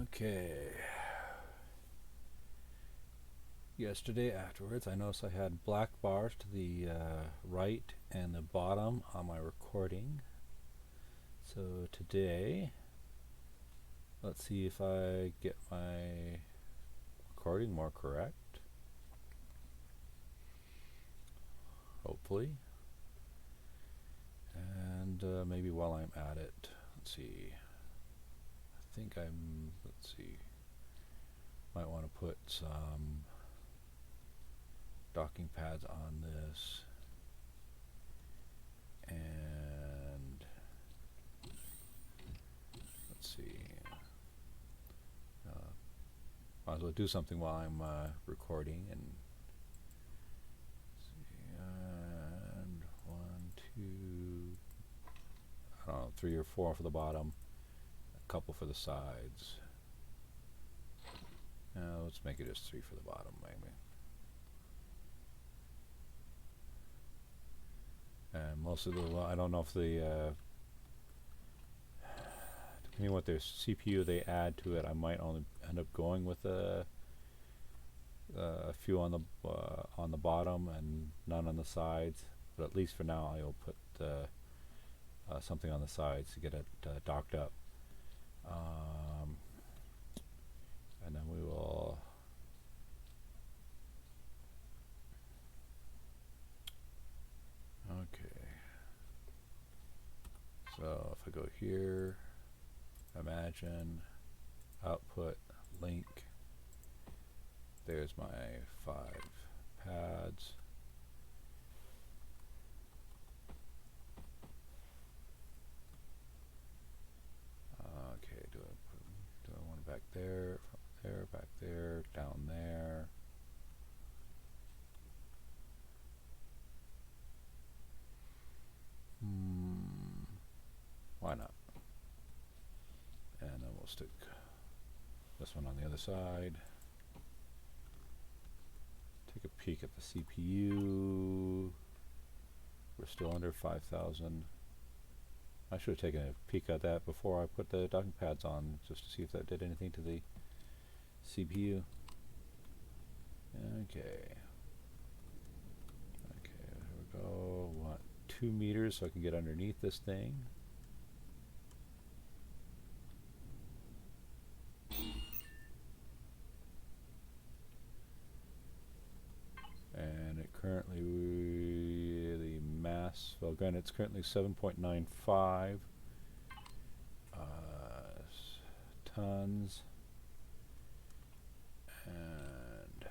Okay. Yesterday afterwards, I noticed I had black bars to the right and the bottom on my recording. So today, let's see if I get my recording more correct. Hopefully. And maybe while I'm at it, let's see. Let's see. Might want to put some docking pads on this. And let's see. Might as well do something while I'm recording. And see, and 1, 2, I don't know, 3 or 4 for the bottom, a couple for the sides. Let's make it just 3 for the bottom, maybe. And most of the, I don't know if the, depending on what their CPU they add to it, I might only end up going with a few on the bottom and none on the sides. But at least for now, I'll put something on the sides to get it docked up. And then we will okay. So if I go here, imagine, output, link, there's my 5 pads. Okay, do I want it back there, from there, back there, down there? Why not? And then we'll stick this one on the other side. Take a peek at the CPU. We're still under 5,000. I should have taken a peek at that before I put the docking pads on, just to see if that did anything to the CPU. Okay. Okay, there we go. Want 2 meters so I can get underneath this thing. And it currently, the mass, well again, it's currently 7.95 tons. And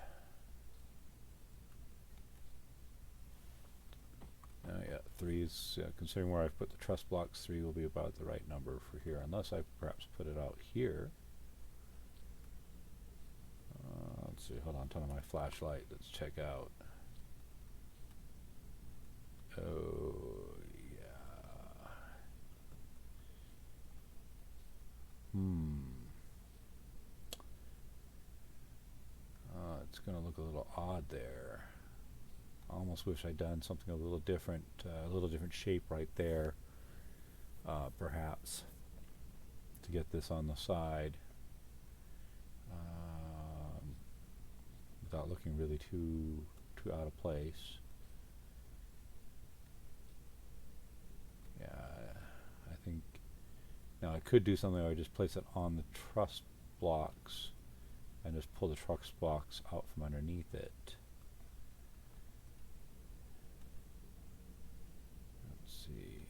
yeah, 3 is, considering where I've put the truss blocks, 3 will be about the right number for here, unless I perhaps put it out here. Let's see, hold on, turn on my flashlight, let's check out. Oh, yeah. It's going to look a little odd there. I almost wish I'd done something a little different shape right there, perhaps, to get this on the side. Without looking really too out of place. Yeah, I think now I could do something where I just place it on the truss blocks and just pull the truss blocks out from underneath it. Let's see.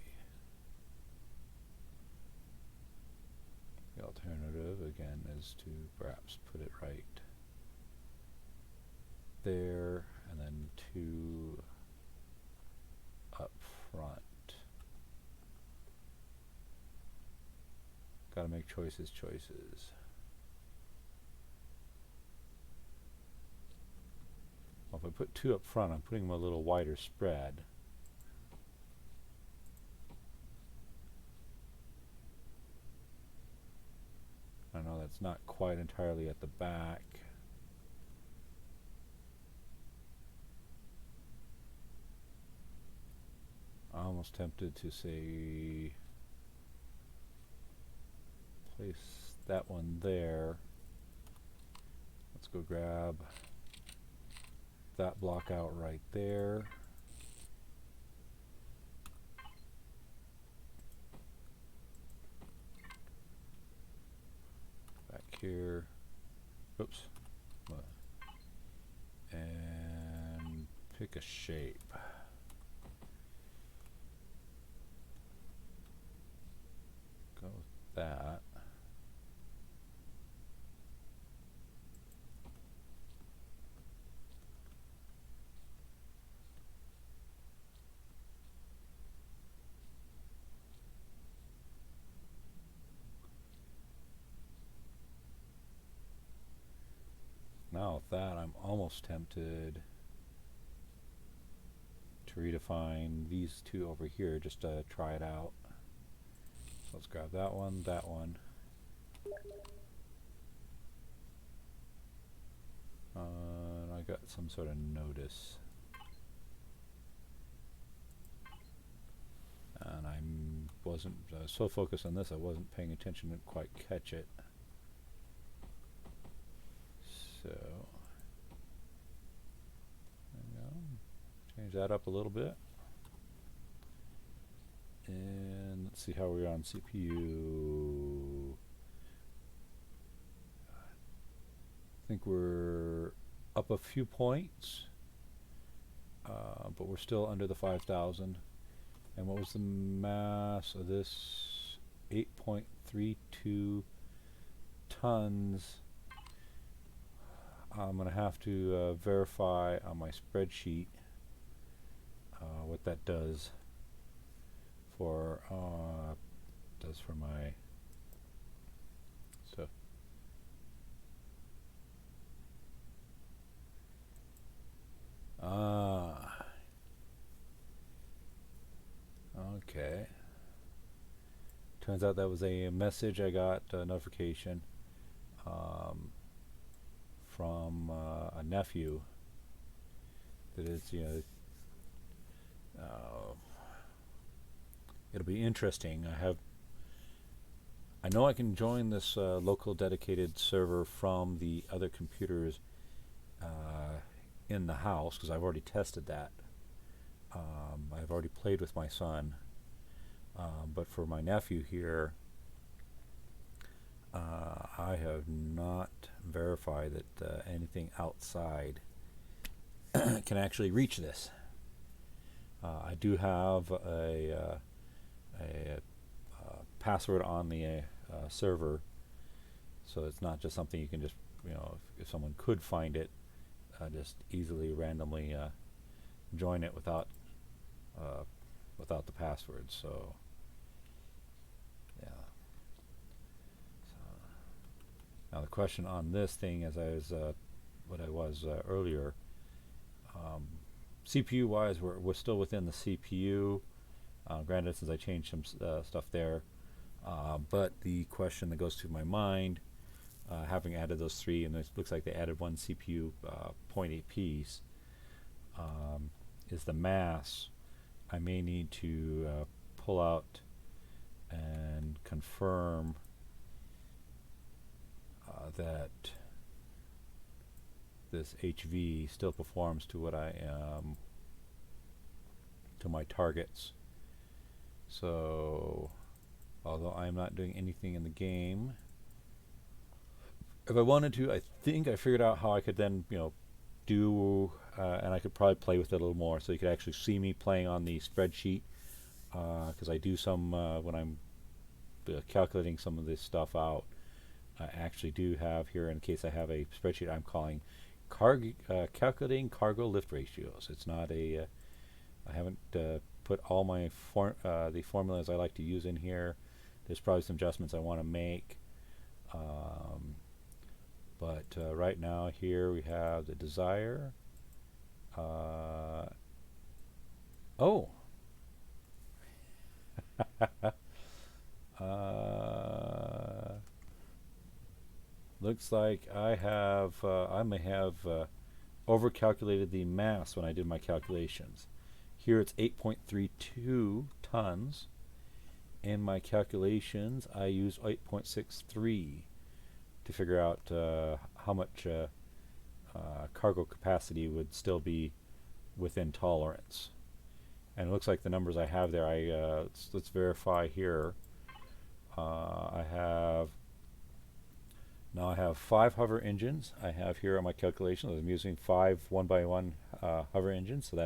The alternative again is to perhaps put it right there, and then 2 up front. Gotta make choices. Well, if I put 2 up front, I'm putting them a little wider spread. I know that's not quite entirely at the back. I'm almost tempted to say place that one there. Let's go grab that block out right there. Back here. Oops. And pick a shape. Go with that. Now with that, I'm almost tempted to redefine these two over here just to try it out. So let's grab that one, that one. I got some sort of notice. And I wasn't so focused on this, I wasn't paying attention to quite catch it. So, there we go. Change that up a little bit. And let's see how we're on CPU. I think we're up a few points, but we're still under the 5,000. And what was the mass of this? 8.32 tons. I'm going to have to verify on my spreadsheet what that does for my stuff. Okay. Turns out that was a message I got, a notification from a nephew that is, it'll be interesting. I know I can join this local dedicated server from the other computers in the house because I've already tested that. I've already played with my son, but for my nephew here, I have not verified that anything outside can actually reach this. I do have a password on the server, so it's not just something you can just, if someone could find it, just easily randomly join it without the password. So yeah. So now the question on this thing, as I was what I was earlier, CPU wise, we're still within the CPU. Granted, since I changed some stuff there, but the question that goes through my mind, having added those three, and it looks like they added one CPU 0.8 piece, is the mass. I may need to pull out and confirm that this HV still performs to what I am, to my targets. So although I'm not doing anything in the game, if I wanted to, I think I figured out how I could then do and I could probably play with it a little more, so you could actually see me playing on the spreadsheet, because I do some when I'm calculating some of this stuff out. I actually do have here, in case I have a spreadsheet I'm calling calculating cargo lift ratios. It's not a I haven't put all my the formulas I like to use in here. There's probably some adjustments I want to make, but right now here we have the desire. Oh. Looks like I may have overcalculated the mass when I did my calculations. Here it's 8.32 tons. In my calculations, I use 8.63. to figure out how much cargo capacity would still be within tolerance. And it looks like the numbers I have there, let's verify here. I have 5 hover engines. I have here on my calculations, I'm using 5 1x1 hover engines, so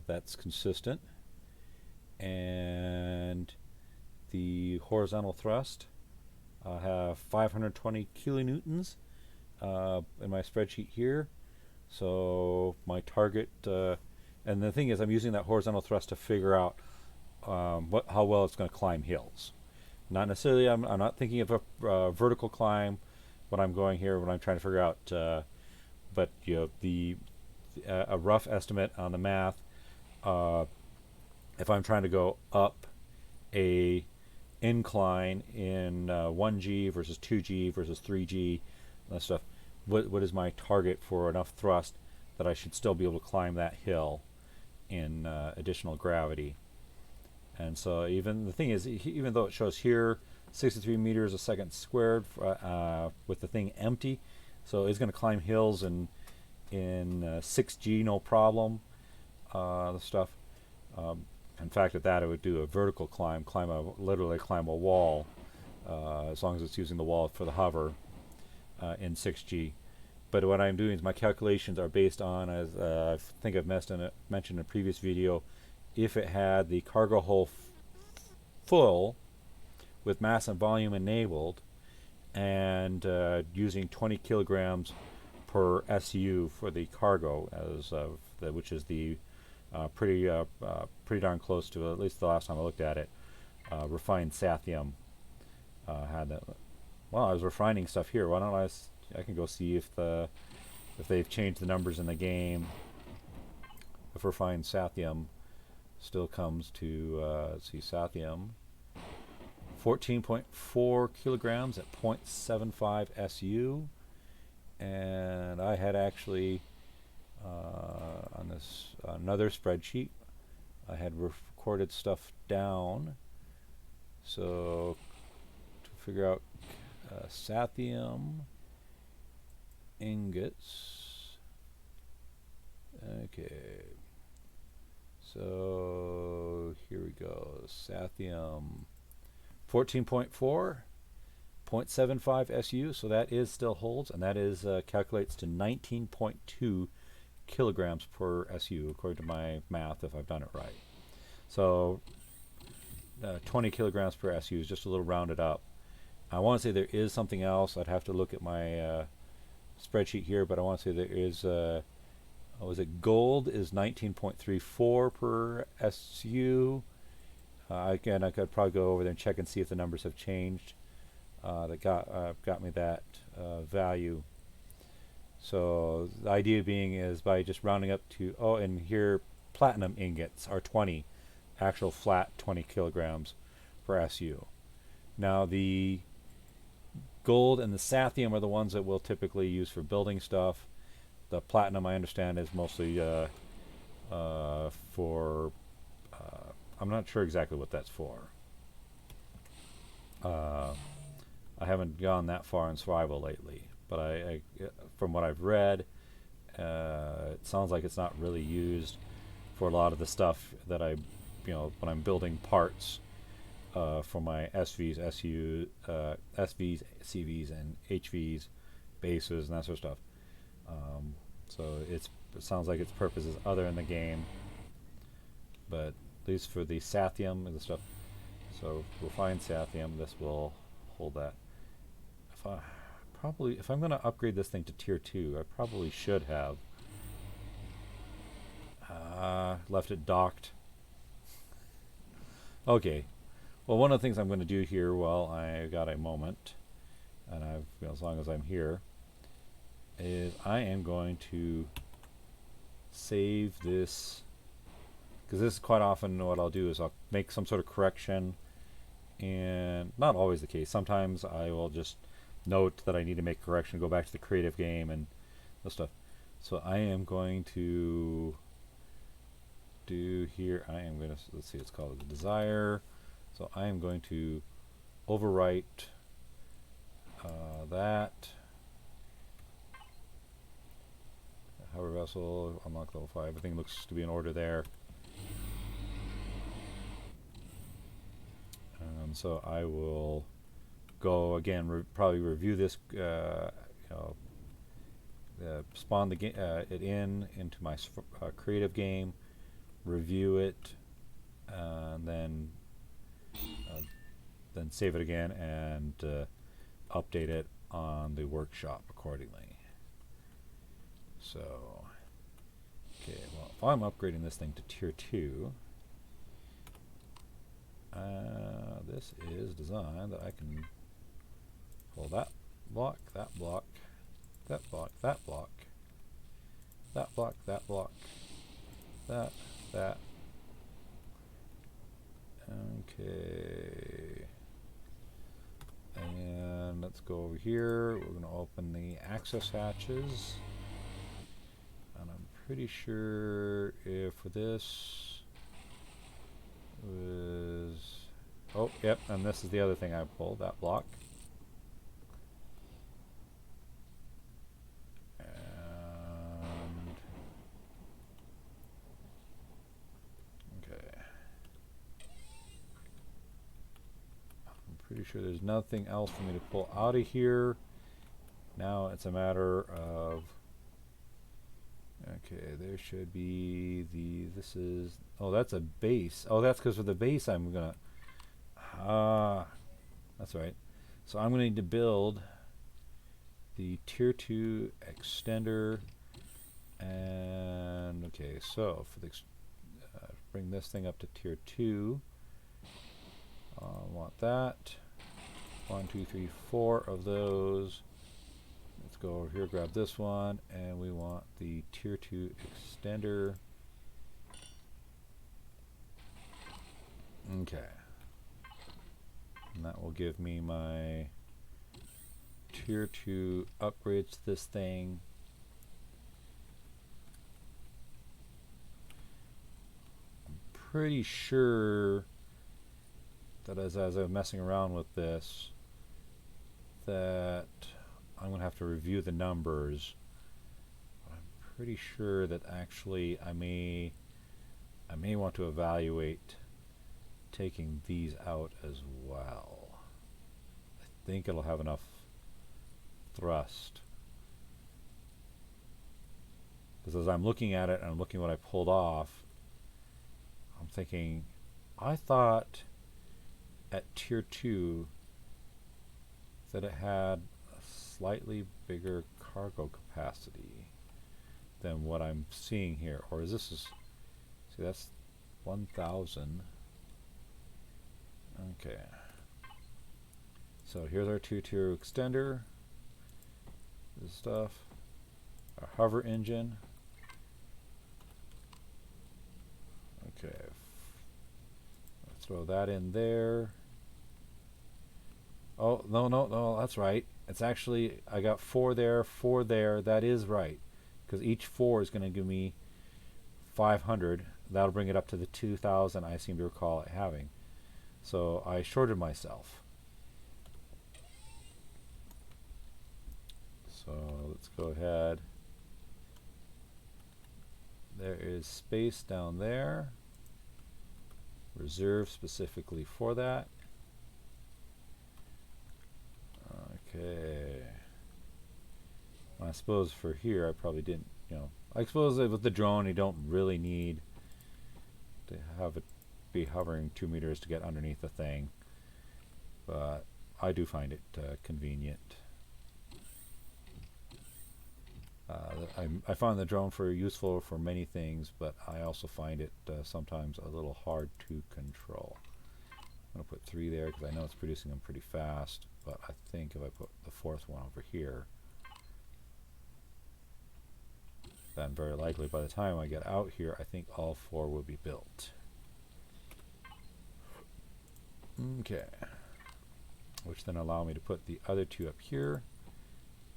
that's consistent. And the horizontal thrust, I have 520 kilonewtons in my spreadsheet here. So my target, and the thing is, I'm using that horizontal thrust to figure out how well it's going to climb hills. Not necessarily, I'm not thinking of a vertical climb when I'm going here, when I'm trying to figure out, but a rough estimate on the math, if I'm trying to go up a incline in 1G versus 2G versus 3G, that stuff, what is my target for enough thrust that I should still be able to climb that hill in additional gravity? And so even the thing is, even though it shows here 63 meters a second squared with the thing empty, so it's going to climb hills in 6G no problem. The stuff. In fact, at that, it would do a vertical climb, literally climb a wall, as long as it's using the wall for the hover in 6G. But what I'm doing is my calculations are based on, as I think I've mentioned in a previous video, if it had the cargo hold full with mass and volume enabled, and using 20 kilograms per SU for the cargo, which is the pretty darn close to, at least the last time I looked at it, refined Sathium had that. Well, I was refining stuff here. Why don't I can go see if they've changed the numbers in the game. If refined Sathium still comes to, let's see, Sathium, 14.4 kilograms at 0.75 SU. And I had actually, on this another spreadsheet, I had recorded stuff down. So to figure out Sathium ingots. Okay. So here we go. Sathium 14.4, 0.75 SU, so that is still holds, and that is calculates to 19.2 kilograms per SU according to my math, if I've done it right. So 20 kilograms per SU is just a little rounded up. I want to say there is something else. I'd have to look at my spreadsheet here, but I want to say there is was it gold is 19.34 per SU. Again, I could probably go over there and check and see if the numbers have changed. That got me that value. So the idea being is by just rounding up to, and here platinum ingots are 20, actual flat 20 kilograms per SU. Now the gold and the Sathium are the ones that we'll typically use for building stuff. The platinum, I understand, is mostly for, I'm not sure exactly what that's for. I haven't gone that far in survival lately, but I from what I've read, it sounds like it's not really used for a lot of the stuff that when I'm building parts for my SVs, SVs, CVs, and HVs, bases, and that sort of stuff. So it sounds like its purpose is other in the game, but at least for the Sathium and the stuff. So we'll find Sathium. This will hold that. If I'm going to upgrade this thing to tier 2, I probably should have left it docked. Okay. Well, one of the things I'm going to do here while I got a moment, and as long as I'm here, is I am going to save this, because this is quite often what I'll do is I'll make some sort of correction, and not always the case. Sometimes I will just note that I need to make correction, go back to the creative game and this stuff. So I am going to do here, let's see, it's called the desire. So I am going to overwrite that. Hover vessel, unlock level 5. Everything looks to be in order there. So I will go again, probably review this, spawn the it into my creative game, review it, and then save it again and update it on the workshop accordingly. So, okay, well, if I'm upgrading this thing to tier 2, this is designed that I can pull that block, that block, that block, that block, that block, that block, that. Okay. And let's go over here. We're going to open the access hatches. And I'm pretty sure if for this was... Oh, yep, and this is the other thing I pulled, that block. And... okay. I'm pretty sure there's nothing else for me to pull out of here. Now it's a matter of... okay, there should be the... this is... oh, that's a base. Oh, that's because for the base I'm gonna... that's right. So I'm going to need to build the tier 2 extender. And okay, so for the bring this thing up to tier 2, I want that. 1, 2, 3, 4 of those. Let's go over here, grab this one, and we want the tier 2 extender. Okay. And that will give me my tier 2 upgrades to this thing. I'm pretty sure that as I'm messing around with this, that I'm going to have to review the numbers. I'm pretty sure that actually I may want to evaluate taking these out as well. I think it'll have enough thrust. Because as I'm looking at it and I'm looking at what I pulled off, I'm thinking, I thought at tier 2 that it had a slightly bigger cargo capacity than what I'm seeing here. Or is this... see, that's 1,000. Okay. So here's our 2-tier extender. This stuff. Our hover engine. Okay. Let's throw that in there. Oh, no, that's right. It's actually, I got 4 there, 4 there. That is right. Because each 4 is going to give me 500. That'll bring it up to the 2,000 I seem to recall it having. So I shorted myself. So let's go ahead. There is space down there, reserved specifically for that. Okay. I suppose for here I probably didn't, I suppose that with the drone you don't really need to have it be hovering 2 meters to get underneath the thing, but I do find it convenient. I find the drone useful for many things, but I also find it sometimes a little hard to control. I'm going to put 3 there because I know it's producing them pretty fast, but I think if I put the 4th one over here, then very likely by the time I get out here, I think all 4 will be built. Okay, which then allow me to put the other 2 up here,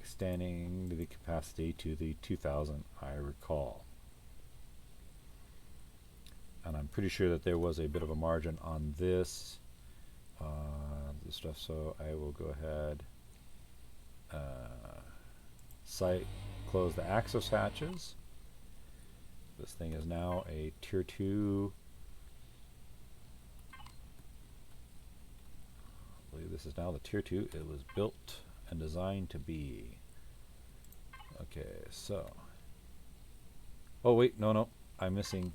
extending the capacity to the 2,000 I recall. And I'm pretty sure that there was a bit of a margin on this stuff, so I will go ahead Site, close the access hatches. This thing is now a tier 2. I believe this is now the tier 2 it was built and designed to be. Okay, so. Oh wait, no, I'm missing.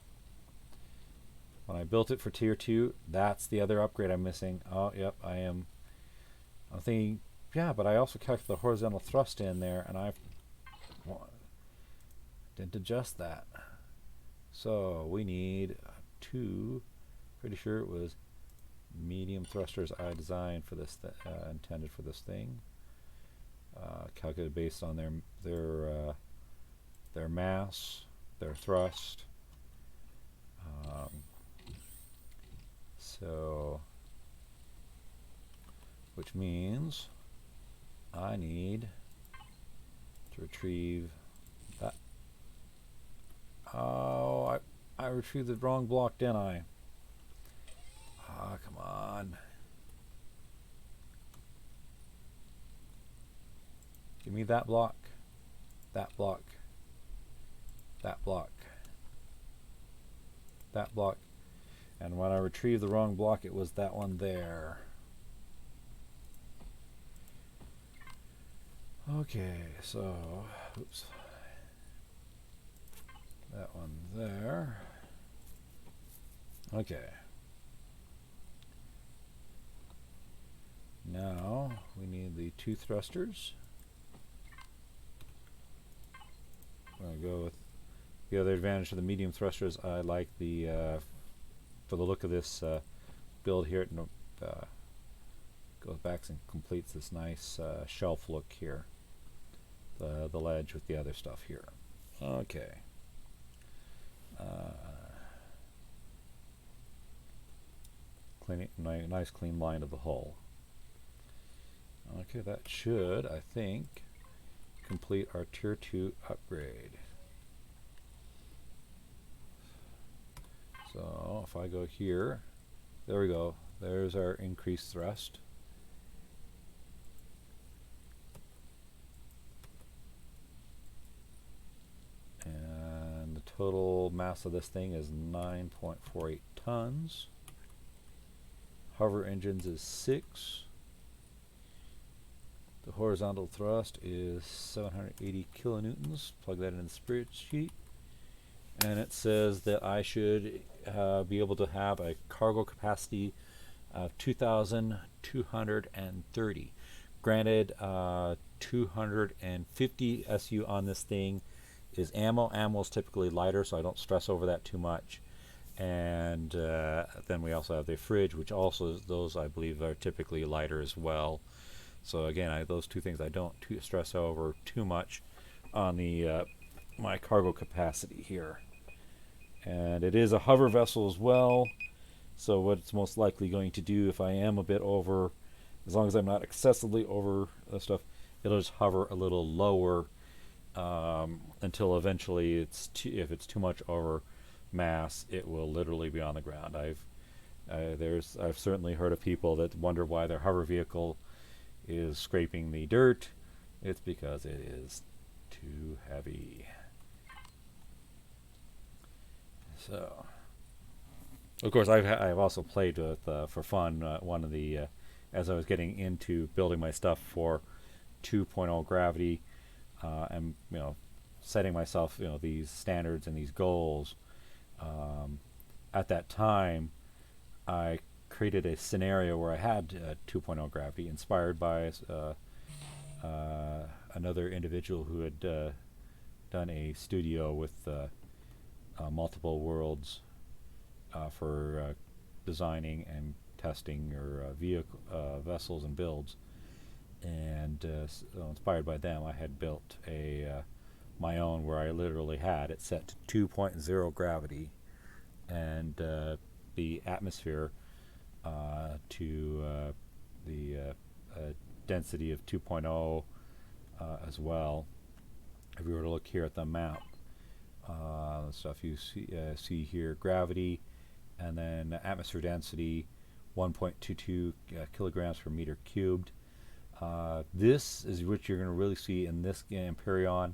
When I built it for tier 2, that's the other upgrade I'm missing. Oh, yep, I'm thinking, yeah, but I also calculated the horizontal thrust in there, and I didn't adjust that. So we need 2, pretty sure it was medium thrusters I designed for this, intended for this thing. Calculated based on their mass, their thrust. So, which means I need to retrieve that. Oh, I retrieved the wrong block, didn't I? Ah, come on. Give me that block. That block. That block. That block. And when I retrieved the wrong block, it was that one there. Okay, so, oops. That one there. Okay. Now we need the 2 thrusters. I'm going to go with the other advantage of the medium thrusters. I like the, for the look of this build here, it goes back and completes this nice shelf look here. The ledge with the other stuff here. Okay. Nice clean line of the hull. Okay, that should, I think, complete our tier 2 upgrade. So if I go here, there we go. There's our increased thrust. And the total mass of this thing is 9.48 tons. Hover engines is 6. The horizontal thrust is 780 kilonewtons. Plug that in the spreadsheet. And it says that I should be able to have a cargo capacity of 2,230. Granted, 250 SU on this thing is ammo. Ammo is typically lighter, so I don't stress over that too much. And then we also have the fridge, which also, those I believe are typically lighter as well. So again, those 2 things I don't stress over too much on the my cargo capacity here. And it is a hover vessel as well, so what it's most likely going to do if I am a bit over, as long as I'm not excessively over stuff, it'll just hover a little lower until eventually if it's too much over mass, it will literally be on the ground. I've certainly heard of people that wonder why their hover vehicle is scraping the dirt. It's because it is too heavy. So, of course, I've also played with for fun one of the as I was getting into building my stuff for 2.0 gravity and setting myself these standards and these goals. At that time, I created a scenario where I had 2.0 gravity, inspired by another individual who had done a studio with multiple worlds for designing and testing your vehicle vessels and builds. And so inspired by them, I had built my own where I literally had it set to 2.0 gravity and the atmosphere to the density of 2.0 as well. If we were to look here at the map, the stuff you see here, gravity, and then atmosphere density, 1.22 kilograms per meter cubed. This is what you're going to really see in this Empyrion.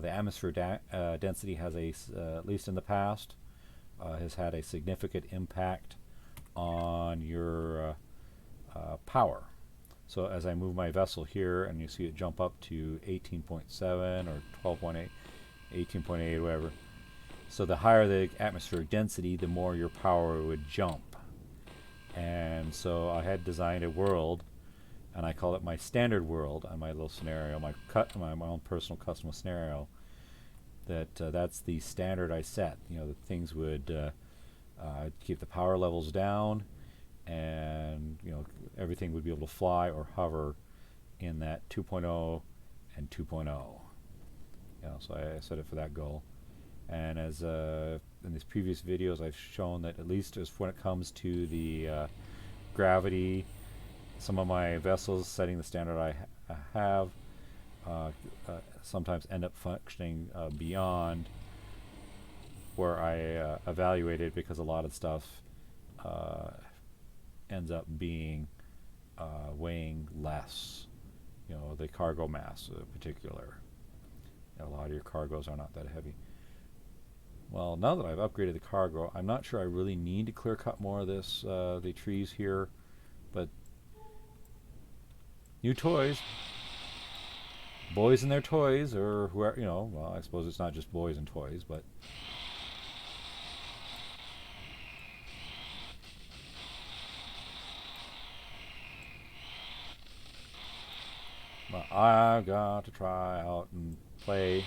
The atmosphere density has at least in the past, has had a significant impact on your power. So as I move my vessel here, and you see it jump up to 18.7 or 12.8, 18.8, whatever. So the higher the atmospheric density, the more your power would jump. And so I had designed a world, and I call it my standard world on my little scenario, my own personal custom scenario. That's the standard I set. You know, that things would keep the power levels down, and you know, everything would be able to fly or hover in that 2.0 and 2.0. You know, so I set it for that goal. And as in these previous videos, I've shown that at least as when it comes to the gravity, some of my vessels setting the standard I have sometimes end up functioning beyond where I evaluated, because a lot of stuff ends up being weighing less. You know, the cargo mass in particular. You know, a lot of your cargoes are not that heavy. Well, now that I've upgraded the cargo, I'm not sure I really need to clear cut more of this, the trees here, but new toys, boys and their toys, or whoever, you know, well, I suppose it's not just boys and toys, but I've got to try out and play.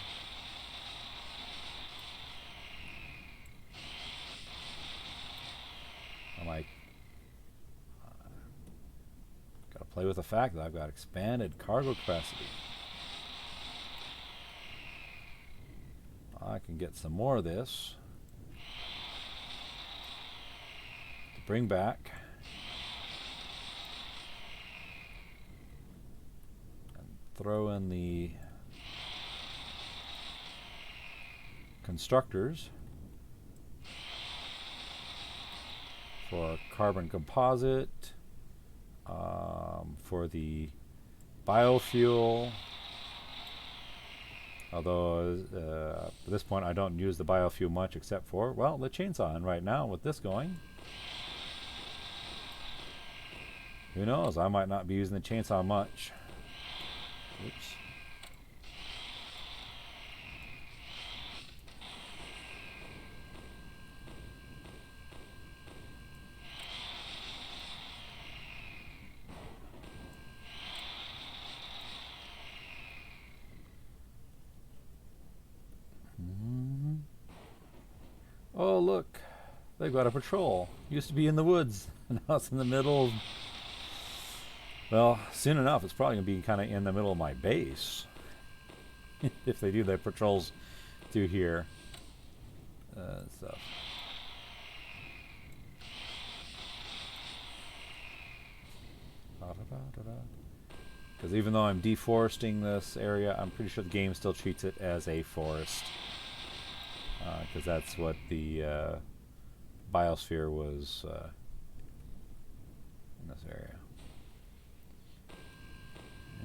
I'm like, got to play with the fact that I've got expanded cargo capacity. I can get some more of this to bring back. And throw in the constructors for carbon composite, for the biofuel. Although at this point I don't use the biofuel much, except for, well, the chainsaw. And right now with this going, who knows, I might not be using the chainsaw much. Oops. Oh, look, they've got a patrol. Used to be in the woods, and now it's in the middle. Well, soon enough, it's probably going to be kind of in the middle of my base. If they do their patrols through here. Stuff. Because even though I'm deforesting this area, I'm pretty sure the game still treats it as a forest. Because that's what the biosphere was in this area.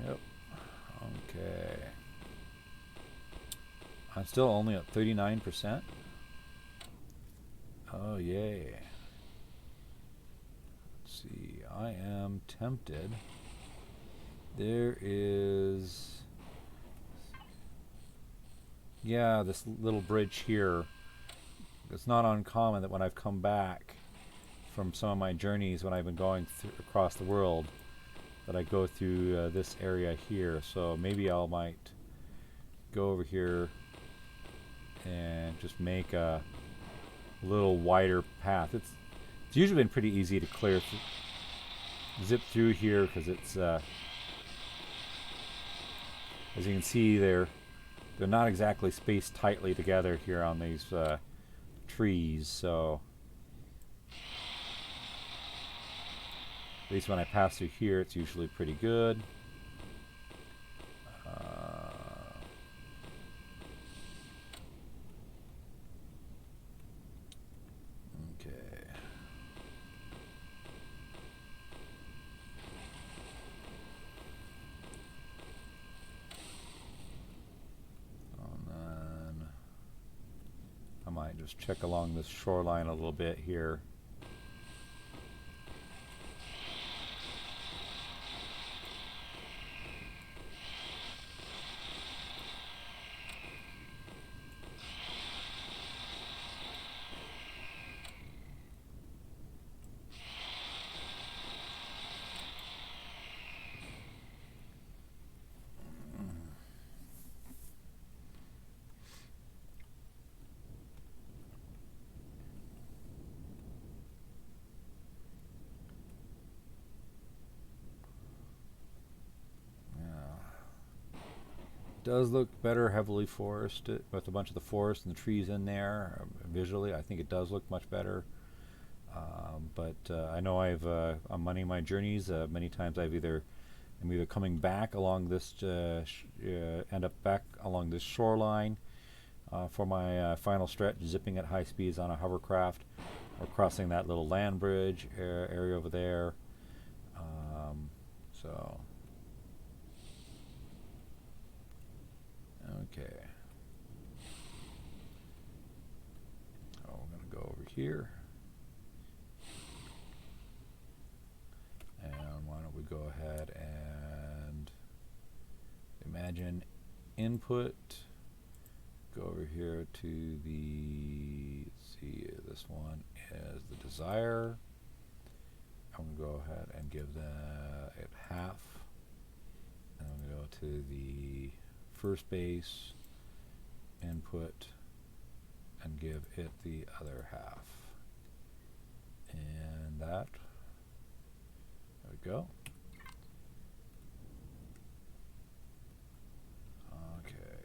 Yep. Okay. I'm still only at 39%. Oh, yay. Let's see. I am tempted. There is... yeah, this little bridge here. It's not uncommon that when I've come back from some of my journeys, when I've been going across the world, that I go through this area here. So maybe I might go over here and just make a little wider path. It's usually been pretty easy to clear zip through here, because it's as you can see, they're not exactly spaced tightly together here on these trees. So at least when I pass through here, it's usually pretty good. Okay. just check along this shoreline a little bit here. Does look better heavily forested with a bunch of the forest and the trees in there. Visually, I think it does look much better. But I know on many of my journeys, many times I'm either coming back along this, end up back along this shoreline for my final stretch, zipping at high speeds on a hovercraft, or crossing that little land bridge area over there. So. Okay. Oh, we're going to go over here. And why don't we go ahead and imagine input. Go over here to the, let's see, this one is the desire. I'm going to go ahead and give it half. And I'm going to go to the first base input and give it the other half, and that, there we go. Okay,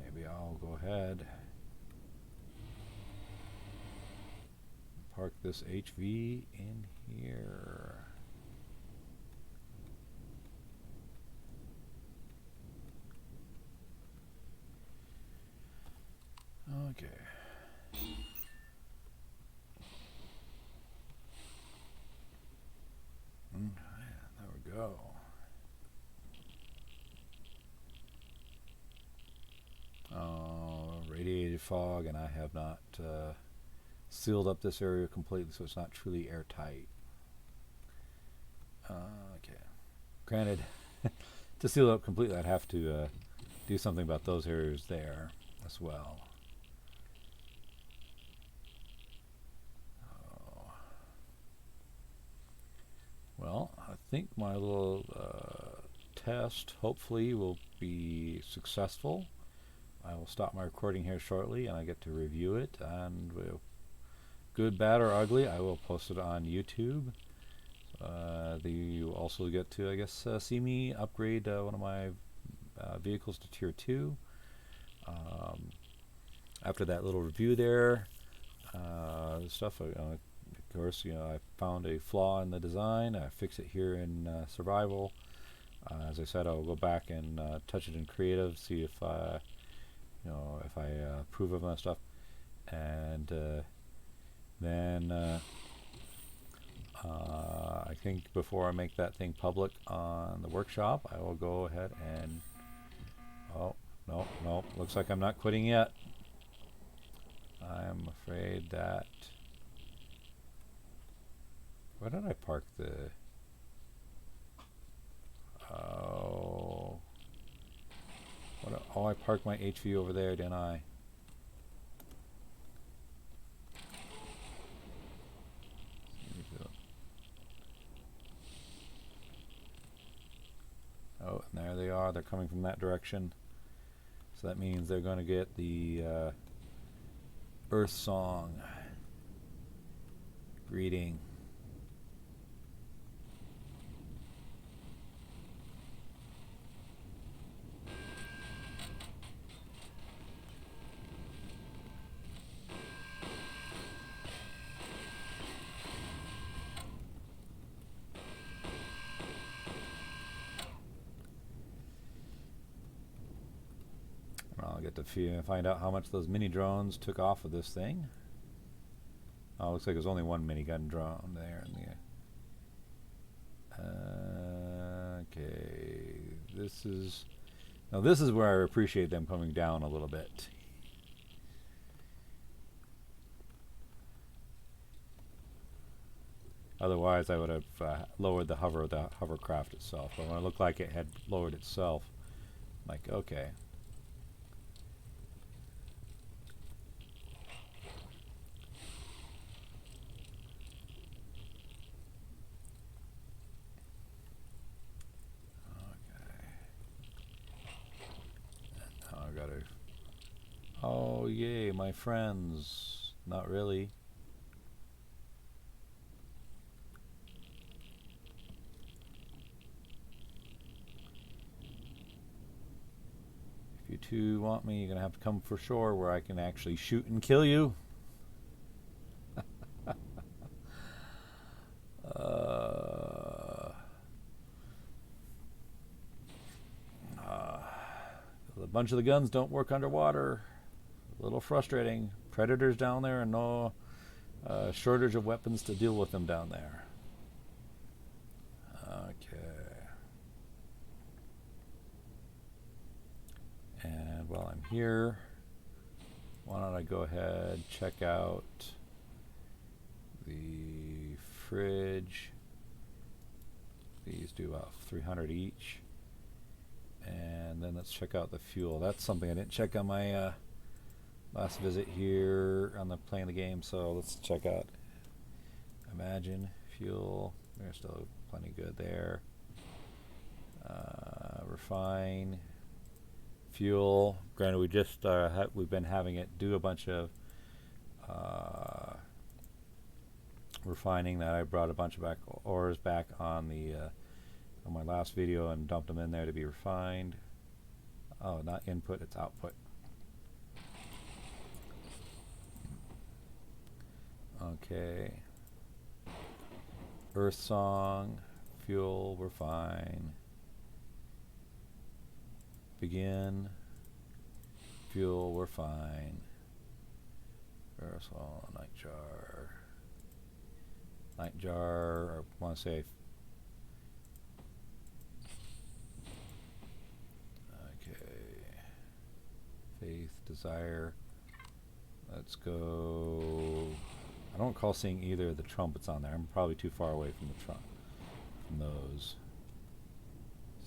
maybe I'll go ahead park this HV in here. Okay. There we go. Radiated fog, and I have not sealed up this area completely, so it's not truly airtight. Okay. Granted, to seal it up completely, I'd have to do something about those areas there as well. Well, I think my little test hopefully will be successful. I will stop my recording here shortly, and I get to review it, and good, bad, or ugly, I will post it on YouTube. You also get to, I guess, see me upgrade one of my vehicles to Tier 2. After that little review there, stuff, of course, I found a flaw in the design. I fix it here in Survival. As I said, I'll go back and touch it in Creative, see if I approve of my stuff, and then I think before I make that thing public on the workshop, I will go ahead and, oh, no, looks like I'm not quitting yet. I'm afraid that, where did I park the, oh, I parked my HV over there, didn't I? Oh, and there they are. They're coming from that direction. So that means they're going to get the Earth Song. Greeting. I'll get to find out how much those mini drones took off of this thing. Oh, looks like there's only one minigun drone there in the. Okay. this is now this is where I appreciate them coming down a little bit. Otherwise, I would have lowered the hovercraft itself. But when it looked like it had lowered itself, I'm like, okay. I gotta. Oh, yay, my friends. Not really. If you two want me, you're gonna have to come for shore where I can actually shoot and kill you. A bunch of the guns don't work underwater. A little frustrating. Predators down there and no shortage of weapons to deal with them down there. Okay. And while I'm here, why don't I go ahead check out the fridge. These do about 300 each. And then let's check out the fuel. That's something I didn't check on my last visit here on the playing the game. So let's check out Imagine fuel. There's still plenty good there. Refine fuel. Granted, we just we've been having it do a bunch of refining. That I brought a bunch of ores back on the on my last video and dumped them in there to be refined. Oh, not input, it's output. Okay. Earth song, fuel, we're fine. Begin, fuel, we're fine. Earth song, nightjar. Nightjar, I want to say. Faith, desire. Let's go. I don't recall seeing either of the trumpets on there. I'm probably too far away from the from those.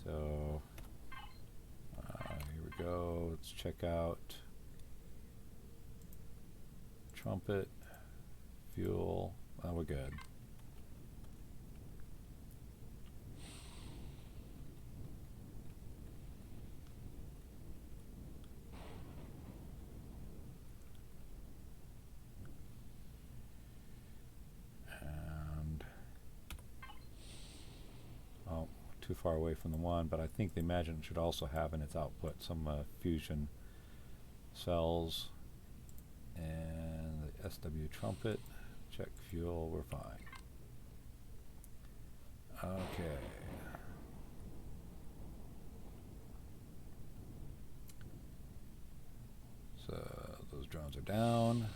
So here we go. Let's check out trumpet, fuel. Oh, we're good. Too far away from the one, but I think the Imagine should also have in its output some fusion cells. And the SW trumpet, check fuel, we're fine. Okay. So those drones are down.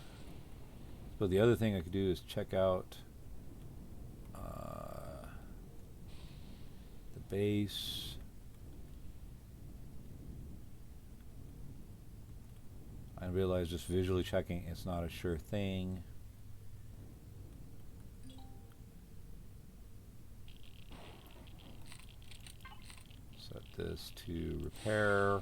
So the other thing I could do is check out base. I realize just visually checking it's not a sure thing. Set this to repair.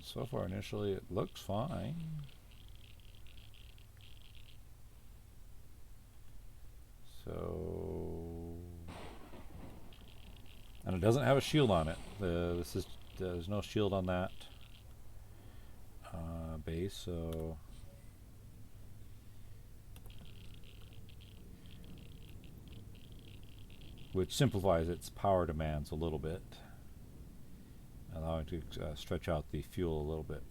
So far, initially, it looks fine. So, and it doesn't have a shield on it. There's no shield on that base. So, which simplifies its power demands a little bit, allowing it to stretch out the fuel a little bit.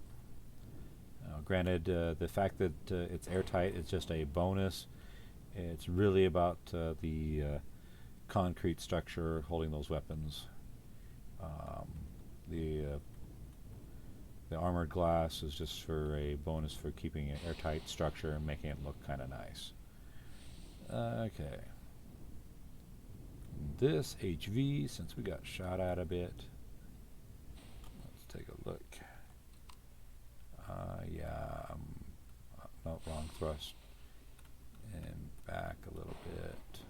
Granted, the fact that it's airtight is just a bonus. It's really about the concrete structure holding those weapons. Um, the armored glass is just for a bonus for keeping an airtight structure and making it look kind of nice. Okay. This HV, since we got shot at a bit, let's take a look. Yeah, no, wrong thrust. And back a little bit.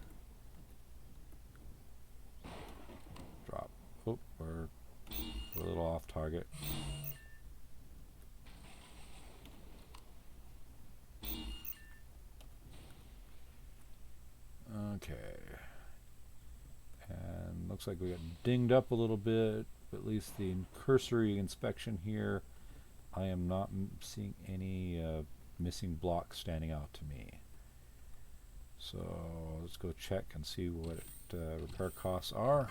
Drop. Oh, we're a little off target. Okay. And looks like we got dinged up a little bit, but at least the cursory inspection here, I am not seeing any missing blocks standing out to me. So let's go check and see what repair costs are.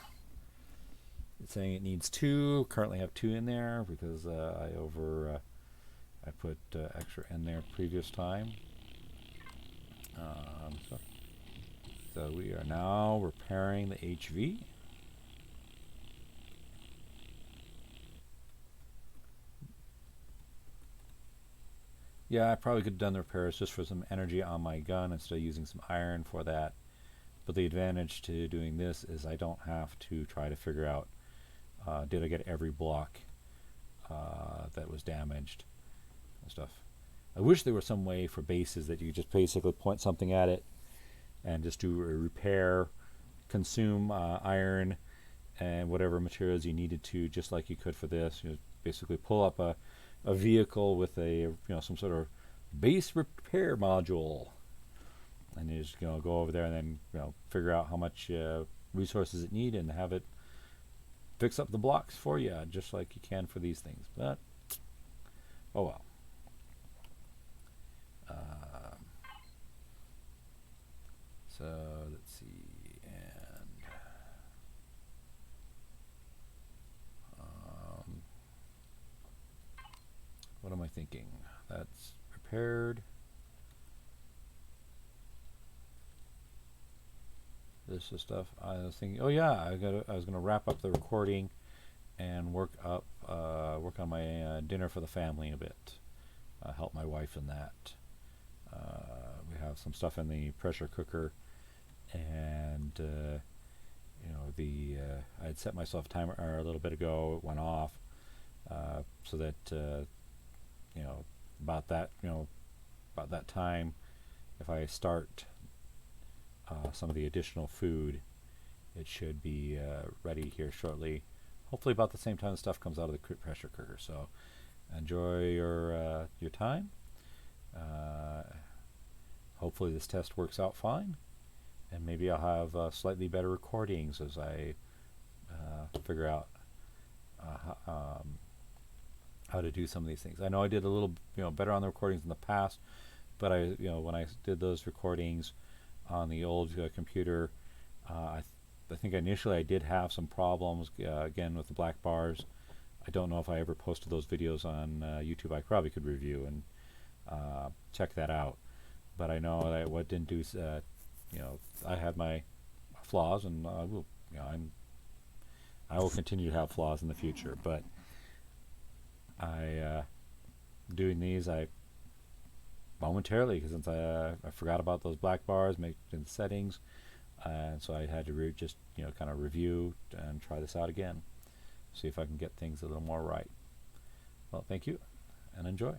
It's saying it needs 2. Currently have 2 in there because I put extra in there previous time. So we are now repairing the HV. Yeah, I probably could have done the repairs just for some energy on my gun instead of using some iron for that. But the advantage to doing this is I don't have to try to figure out did I get every block that was damaged and stuff. I wish there was some way for bases that you just basically point something at it and just do a repair, consume iron and whatever materials you needed to, just like you could for this. You know, basically pull up a vehicle with a some sort of base repair module, and you just go over there and then figure out how much resources it need and have it fix up the blocks for you, just like you can for these things. But oh well. So let's see, and what am I thinking? That's repaired. This is stuff I was thinking. Oh yeah, I was gonna wrap up the recording and work on my dinner for the family a bit. Help my wife in that. We have some stuff in the pressure cooker, and I had set myself a timer a little bit ago. It went off, so that about that time, if I start some of the additional food, it should be ready here shortly. Hopefully about the same time the stuff comes out of the pressure cooker. So enjoy your time. Hopefully this test works out fine, and maybe I'll have slightly better recordings as I figure out how to do some of these things. I know I did a little better on the recordings in the past, but when I did those recordings on the old computer, I think initially I did have some problems again with the black bars. I don't know if I ever posted those videos on YouTube. I probably could review and check that out. But I know that what didn't do, I had my flaws, and I will continue to have flaws in the future. But doing these, I momentarily, because since I forgot about those black bars, make in settings, and so I had to just kind of review and try this out again, see if I can get things a little more right. Well, thank you, and enjoy.